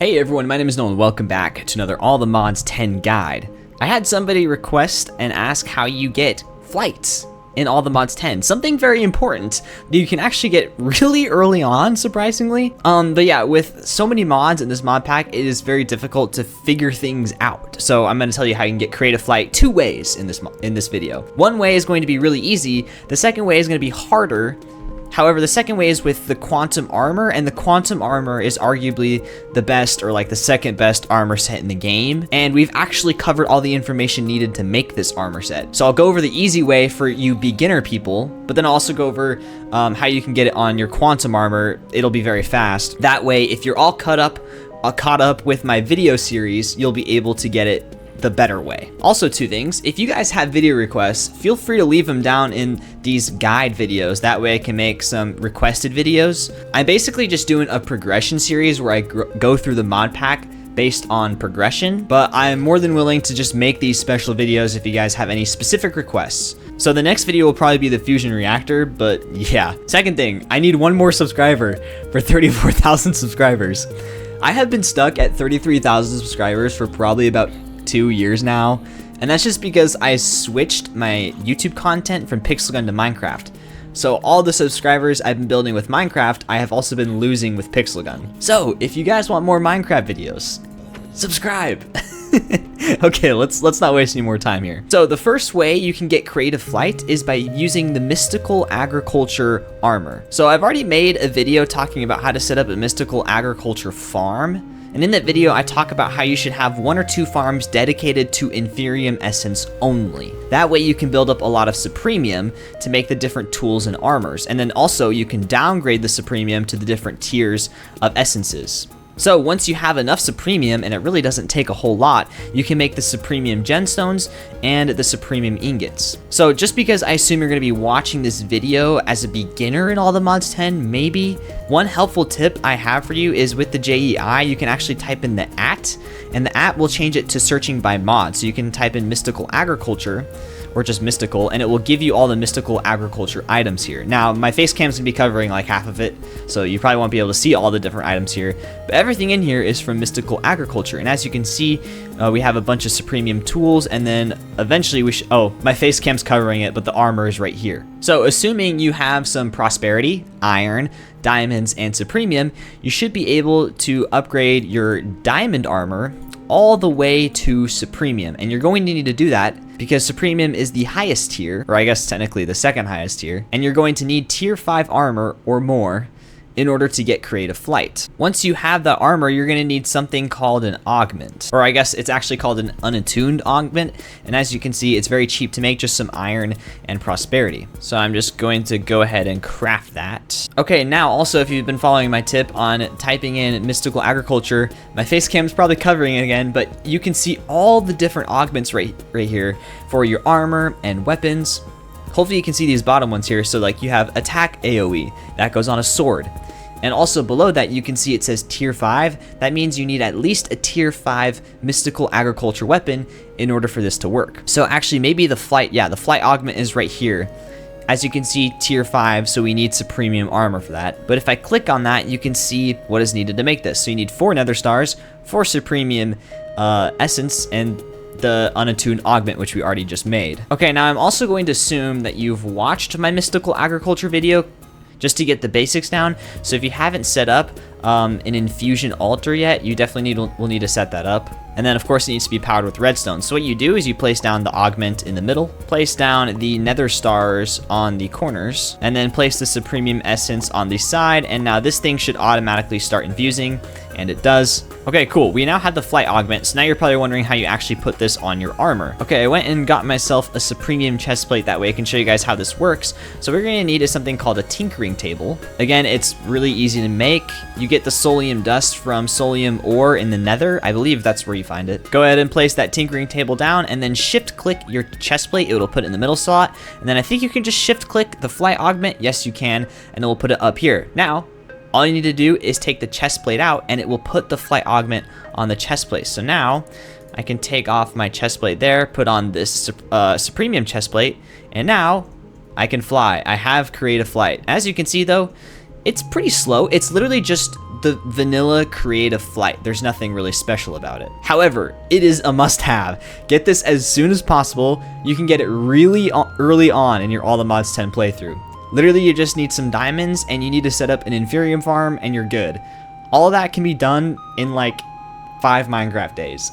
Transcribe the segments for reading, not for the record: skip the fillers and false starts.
Hey everyone, my name is Nolan. Welcome back to another All the Mods 10 guide. I had somebody request and ask how you get flights in All the Mods 10. Something very important that you can actually get really early on, surprisingly. But yeah, with so many mods in this mod pack, it is very difficult to figure things out. So I'm going to tell you how you can get creative flight two ways in this video. One way is going to be really easy. The second way is going to be harder. However, the second way is with the quantum armor, and the quantum armor is arguably the best, or like the second best armor set in the game, and we've actually covered all the information needed to make this armor set. So I'll go over the easy way for you beginner people, but then I'll also go over how you can get it on your quantum armor. It'll be very fast. That way, if you're all caught up with my video series, you'll be able to get it the better way. Also, two things: if you guys have video requests, feel free to leave them down in these guide videos. That way I can make some requested videos. I'm basically just doing a progression series where I go through the mod pack based on progression, but I'm more than willing to just make these special videos if you guys have any specific requests. So the next video will probably be the fusion reactor, but yeah. Second thing, I need one more subscriber for 34,000 subscribers. I have been stuck at 33,000 subscribers for probably about 2 years now, and that's just because I switched my YouTube content from Pixel Gun to Minecraft. So all the subscribers I've been building with Minecraft, I have also been losing with Pixel Gun. So if you guys want more Minecraft videos, subscribe. Okay, let's not waste any more time here. So the first way you can get creative flight is by using the mystical agriculture armor. So I've already made a video talking about how to set up a mystical agriculture farm. And in that video, I talk about how you should have 1 or 2 farms dedicated to Inferium essence only. That way you can build up a lot of Supremium to make the different tools and armors. And then also you can downgrade the Supremium to the different tiers of essences. So once you have enough Supremium, and it really doesn't take a whole lot, you can make the Supremium gemstones and the Supremium ingots. So just because I assume you're going to be watching this video as a beginner in All the Mods 10, maybe, one helpful tip I have for you is with the JEI, you can actually type in the @ and the @ will change it to searching by mod. So you can type in mystical agriculture, or just mystical, and it will give you all the mystical agriculture items here. Now, my face cam's gonna be covering like half of it, so you probably won't be able to see all the different items here, but everything in here is from mystical agriculture. And as you can see, we have a bunch of Supremium tools, and then eventually oh, my face cam's covering it, but the armor is right here. So assuming you have some prosperity, iron, diamonds, and Supremium, you should be able to upgrade your diamond armor all the way to Supremium, and you're going to need to do that because Supremium is the highest tier, or I guess technically the second highest tier, and you're going to need tier 5 armor or more in order to get creative flight. Once you have the armor, you're going to need something called an augment, or I guess it's actually called an unattuned augment, and as you can see, it's very cheap to make, just some iron and prosperity. So I'm just going to go ahead and craft that. Okay, now also if you've been following my tip on typing in mystical agriculture, my face cam is probably covering it again, but you can see all the different augments right here for your armor and weapons. Hopefully you can see these bottom ones here. So like you have attack AoE, that goes on a sword. And also below that you can see it says tier 5. That means you need at least a tier 5 mystical agriculture weapon in order for this to work. So actually maybe the flight augment is right here. As you can see, tier 5, so we need Supremium armor for that. But if I click on that, you can see what is needed to make this. So you need 4 nether stars, 4 Supremium essence, and the unattuned augment, which we already just made. Okay, now I'm also going to assume that you've watched my mystical agriculture video just to get the basics down. So if you haven't set up an infusion altar yet, you definitely will need to set that up. And then of course it needs to be powered with redstone. So what you do is you place down the augment in the middle, place down the nether stars on the corners, and then place the Supremium essence on the side. And now this thing should automatically start infusing, and it does. Okay, cool. We now have the flight augment, so now you're probably wondering how you actually put this on your armor. Okay, I went and got myself a Supremium chestplate. That way I can show you guys how this works. So what we're going to need is something called a tinkering table. Again, it's really easy to make. You get the Solium dust from Solium ore in the nether. I believe that's where you find it. Go ahead and place that tinkering table down, and then shift click your chestplate. It will put it in the middle slot. And then I think you can just shift click the flight augment. Yes, you can. And it will put it up here. Now, all you need to do is take the chest plate out, and it will put the flight augment on the chest plate. So now I can take off my chest plate there, put on this Supremium chest plate, and now I can fly. I have creative flight. As you can see though, it's pretty slow. It's literally just the vanilla creative flight. There's nothing really special about it. However, it is a must-have. Get this as soon as possible. You can get it really early on in your All the Mods 10 playthrough. Literally, you just need some diamonds and you need to set up an Inferium farm and you're good. All of that can be done in like 5 Minecraft days.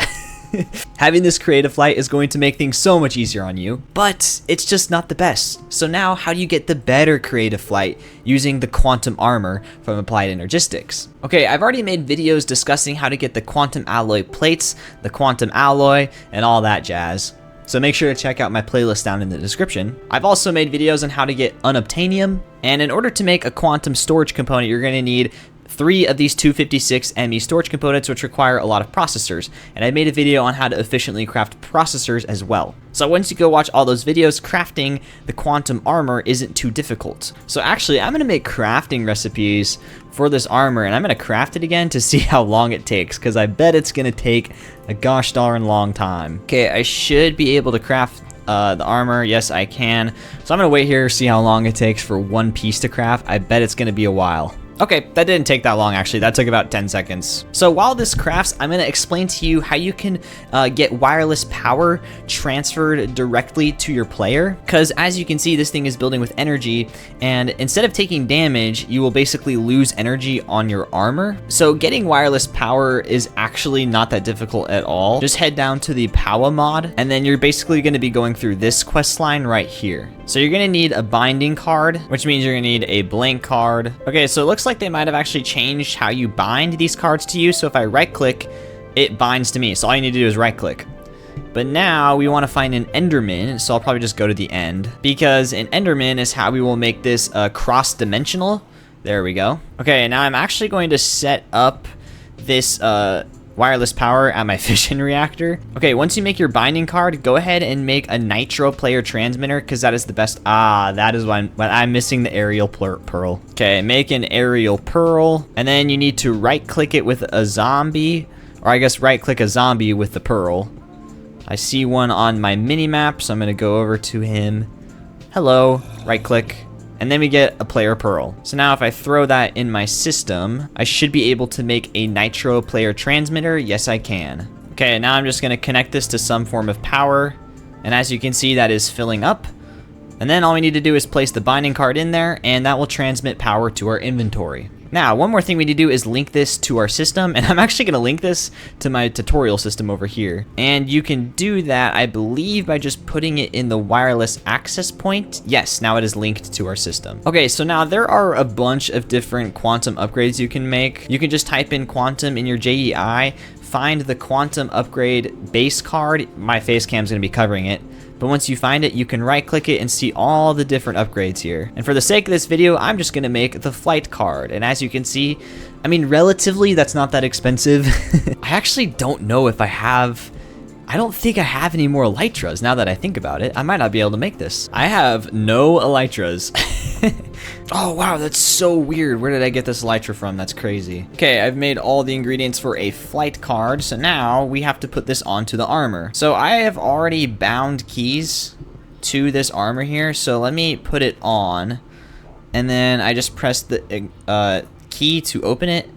Having this creative flight is going to make things so much easier on you, but it's just not the best. So now, how do you get the better creative flight using the quantum armor from Applied Energistics? Okay, I've already made videos discussing how to get the quantum alloy plates, the quantum alloy, and all that jazz. So make sure to check out my playlist down in the description. I've also made videos on how to get unobtainium, and in order to make a quantum storage component, you're going to need 3 of these 256 ME storage components, which require a lot of processors, and I made a video on how to efficiently craft processors as well. So once you go watch all those videos, crafting the quantum armor isn't too difficult. So actually, I'm going to make crafting recipes for this armor, and I'm going to craft it again to see how long it takes, because I bet it's going to take a gosh darn long time. Okay, I should be able to craft the armor. Yes, I can. So I'm going to wait here, see how long it takes for 1 piece to craft. I bet it's going to be a while. Okay, that didn't take that long actually, that took about 10 seconds. So while this crafts, I'm gonna explain to you how you can get wireless power transferred directly to your player. Because as you can see, this thing is building with energy, and instead of taking damage, you will basically lose energy on your armor. So getting wireless power is actually not that difficult at all. Just head down to the power mod, and then you're basically gonna be going through this quest line right here. So you're gonna need a binding card, which means you're gonna need a blank card. Okay, so it looks like they might have actually changed how you bind these cards to you. So if I right click, it binds to me. So all you need to do is right click. But now we want to find an Enderman, so I'll probably just go to the end, because an Enderman is how we will make this cross-dimensional. There we go. Okay, now I'm actually going to set up this wireless power at my fission reactor. Okay, once you make your binding card, go ahead and make a nitro player transmitter, because that is the best. That is when I'm missing the aerial pearl. Okay, make an aerial pearl, and then you need to right click it with a zombie, or I guess right click a zombie with the pearl. I see one on my mini map, so I'm gonna go over to him. Hello, right click. And then we get a player pearl. So now if I throw that in my system, I should be able to make a nitro player transmitter. Yes, I can. Okay, now I'm just gonna connect this to some form of power. And as you can see, that is filling up. And then all we need to do is place the binding card in there, and that will transmit power to our inventory. Now, one more thing we need to do is link this to our system, and I'm actually going to link this to my tutorial system over here. And you can do that, I believe, by just putting it in the wireless access point. Yes, now it is linked to our system. Okay, so now there are a bunch of different quantum upgrades you can make. You can just type in quantum in your JEI, find the quantum upgrade base card. My face cam is going to be covering it. But once you find it, you can right click it and see all the different upgrades here. And for the sake of this video, I'm just gonna make the flight card. And as you can see, I mean, relatively, that's not that expensive. I actually don't know if I don't think I have any more elytras now that I think about it. I might not be able to make this. I have no elytras. Oh wow, that's so weird. Where did I get this elytra from? That's crazy. Okay, I've made all the ingredients for a flight card, so now we have to put this onto the armor. So I have already bound keys to this armor here, so let me put it on, and then I just press the key to open it,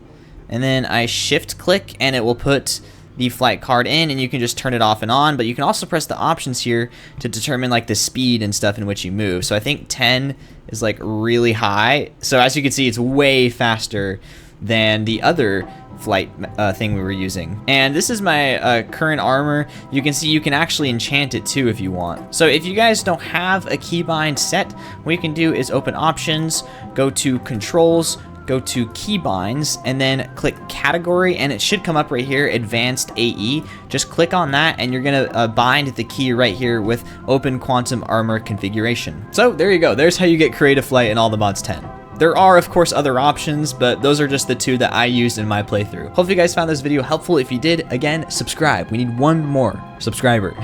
and then I shift click and it will put the flight card in, and you can just turn it off and on, but you can also press the options here to determine like the speed and stuff in which you move. So I think 10 is like really high. So as you can see, it's way faster than the other flight thing we were using. And this is my current armor. You can see you can actually enchant it too if you want. So if you guys don't have a keybind set, what you can do is open options, go to controls, go to keybinds, and then click category, and it should come up right here, advanced AE. Just click on that and you're gonna bind the key right here with open quantum armor configuration. So there you go, there's how you get creative flight in All the Mods 10. There are, of course, other options, but those are just the 2 that I used in my playthrough. Hopefully you guys found this video helpful. If you did, again, subscribe. We need 1 more subscriber.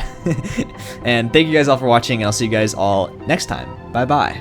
And thank you guys all for watching, and I'll see you guys all next time. Bye-bye.